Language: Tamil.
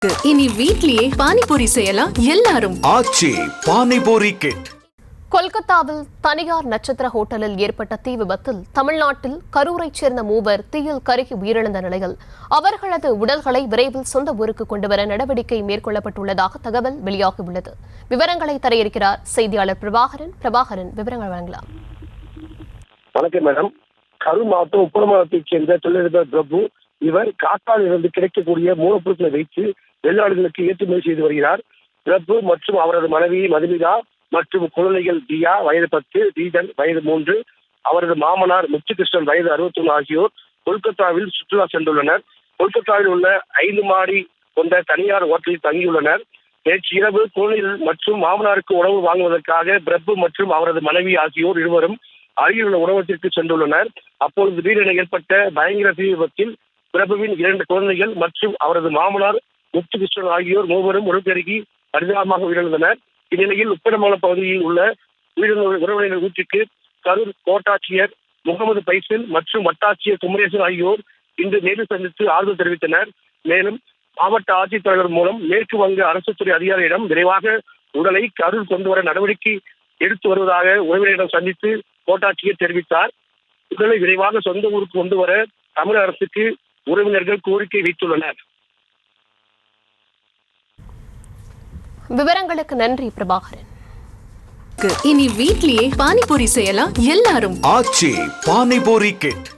இனி வீட்லயே பானிபூரி செய்யலாம் எல்லாரும். ஆச்சி பானிபூரி கிட். கொல்கத்தாவில் தனியார் நட்சத்திர ஹோட்டலில் ஏற்பட்ட தீ விபத்தில் தமிழ்நாட்டில் கரூரைச் சேர்ந்த மூவர் தீயில் கருகி உயிரிழந்த நிலையில் அவர்களது உடல்களை விரைவில் சொந்த ஊருக்கு கொண்டுவர நடவடிக்கை மேற்கொள்ளப்பட்டுள்ளதாக தகவல் வெளியாகியுள்ளது. விவரங்களை தர இருக்கிறார் செய்தியாளர் பிரபாகரன். விவரங்கள் வழங்கலாம். வணக்கம் மேடம். கரூர் மாவட்டம் உப்பரமாவட்டத்தைச் சேர்ந்த தொழிலதிபர் பிரபு இவர் காத்தால் இருந்து கிடைக்கக்கூடிய மூலப்பொருட்களை வைத்து வெளிநாடுகளுக்கு ஏற்றுமதி செய்து வருகிறார். பிரபு மற்றும் அவரது மனைவி மதுமிதா மற்றும் குழந்தைகள் தியா வயது 10, தீஜன் வயது 3, அவரது மாமனார் முத்துகிருஷ்ணன் வயது 61 ஆகியோர் கொல்கத்தாவில் சுற்றுலா சென்றுள்ளனர். கொல்கத்தாவில் உள்ள 5 மாடி கொண்ட தனியார் ஹோட்டலில் தங்கியுள்ளனர். நேற்று இரவு குழந்தைகள் மற்றும் மாமனாருக்கு உணவு வாங்குவதற்காக பிரபு மற்றும் அவரது மனைவி ஆகியோர் இருவரும் அருகில் உள்ள உணவகத்திற்கு சென்றுள்ளனர். அப்பொழுது திடீரென ஏற்பட்ட பயங்கர தீ விபத்தில் பிரபுவின் 2 குழந்தைகள் மற்றும் அவரது மாமனார் முத்துகிருஷ்ணன் ஆகியோர் மூவரும் உடற்கருகி பரிதாபமாக உயிரிழந்தனர். இந்நிலையில் உப்பரமான பகுதியில் உள்ள உயிரிழந்த உறவினர் வீட்டுக்கு கரூர் கோட்டாட்சியர் முகமது பைசில் மற்றும் வட்டாட்சியர் குமரேசன் ஆகியோர் இன்று நேரில் சந்தித்து ஆறுதல் தெரிவித்தனர். மேலும் மாவட்ட ஆட்சித்தலைவர் மூலம் மேற்கு வங்க அரசு துறை அதிகாரியிடம் விரைவாக உடலை கரூர் கொண்டு வர நடவடிக்கை எடுத்து வருவதாக உறவினரிடம் சந்தித்து கோட்டாட்சியர் தெரிவித்தார். உடலை விரைவாக சொந்த ஊருக்கு கொண்டு வர தமிழக அரசுக்கு உறவினர்கள் கோரிக்கை வைத்துள்ளனர். விவரங்களுக்கு நன்றி பிரபாகரன். இனி வீட்லயே பானிபூரி செய்யலாம் எல்லாரும். ஆச்சி பானிபூரி கிட்.